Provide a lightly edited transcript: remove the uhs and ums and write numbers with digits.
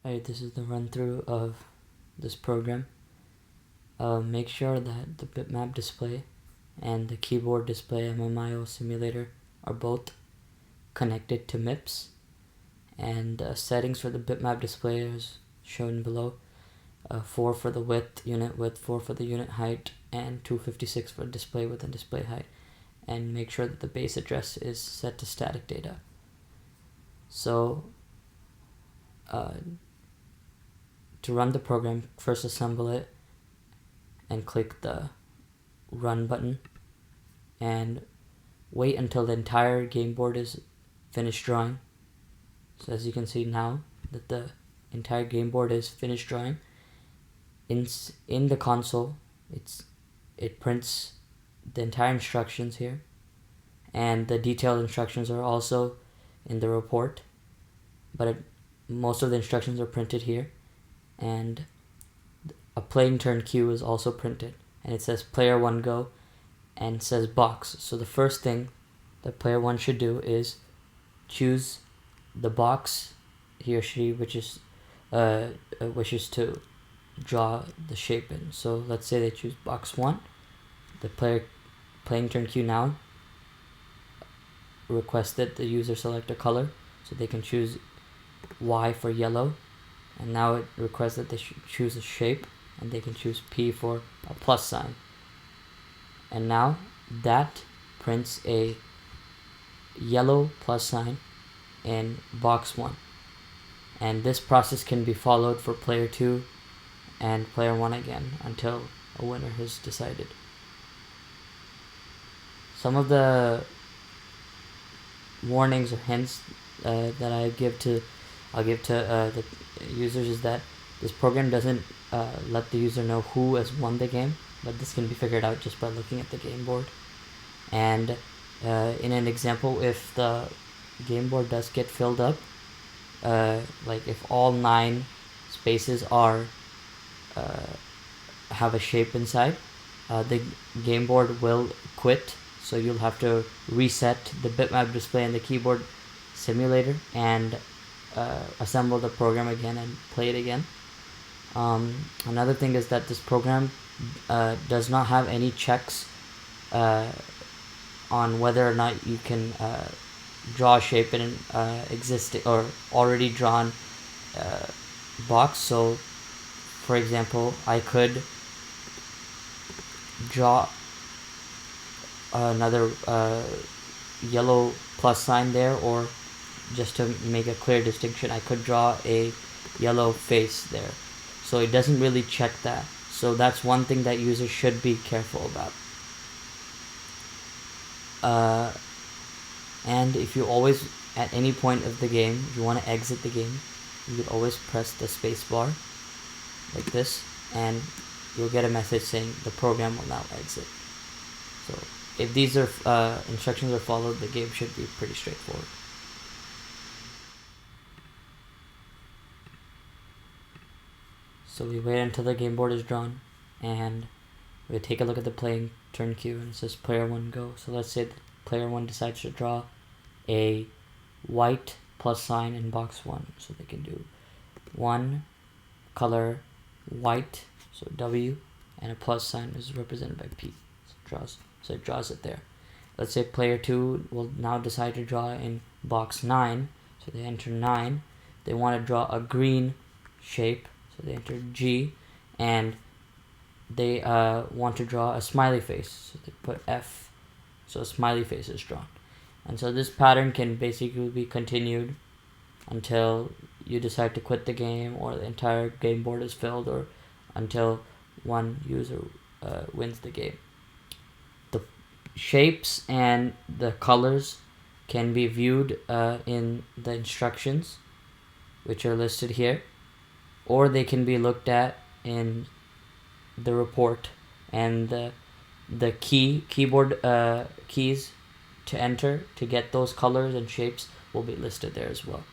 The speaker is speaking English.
Alright, this is the run through of this program. Make sure that the bitmap display and the keyboard display MMIO simulator are both connected to MIPS, and settings for the bitmap display is shown below. 4 for the unit width, 4 for the unit height, and 256 for display width and display height. And make sure that the base address is set to static data. So to run the program, first assemble it and click the run button and wait until the entire game board is finished drawing. So as you can see now that the entire game board is finished drawing, in the console it prints the entire instructions here, and the detailed instructions are also in the report, but most of the instructions are printed here, and a playing turn cue is also printed, and it says player 1 go and it says box. So the first thing that player 1 should do is choose the box he or she wishes to draw the shape in. So let's say they choose box 1. The playing turn cue now requested the user select a color, so they can choose Y for yellow, and now it requests that they choose a shape, and they can choose P for a plus sign. And now that prints a yellow plus sign in box 1, and this process can be followed for player 2 and player 1 again until a winner is decided. Some of the warnings or hints that I'll give to the users is that this program doesn't let the user know who has won the game, but this can be figured out just by looking at the game board. And in an example, if the game board does get filled up, like if all 9 spaces are have a shape inside, the game board will quit, so you'll have to reset the bitmap display and the keyboard simulator and assemble the program again and play it again. Another thing is that this program does not have any checks on whether or not you can draw a shape in an existing or already drawn box. So for example, I could draw another yellow plus sign there, or just to make a clear distinction, I could draw a yellow face there. So it doesn't really check that. So that's one thing that users should be careful about. And if you always, at any point of the game, if you want to exit the game, you could always press the space bar like this, and you'll get a message saying the program will now exit. So if these are instructions are followed, the game should be pretty straightforward. So we wait until the game board is drawn, and we take a look at the playing turn cue, and it says player 1 go. So let's say player 1 decides to draw a white plus sign in box 1. So they can do 1 color white, so W, and a plus sign is represented by P. So it draws it there. Let's say player 2 will now decide to draw in box 9. So they enter 9. They want to draw a green shape. So they enter G, and they want to draw a smiley face. So they put F. So a smiley face is drawn. And so this pattern can basically be continued until you decide to quit the game, or the entire game board is filled, or until one user wins the game. The shapes and the colors can be viewed in the instructions, which are listed here, or they can be looked at in the report, and the keyboard keys to enter to get those colors and shapes will be listed there as well.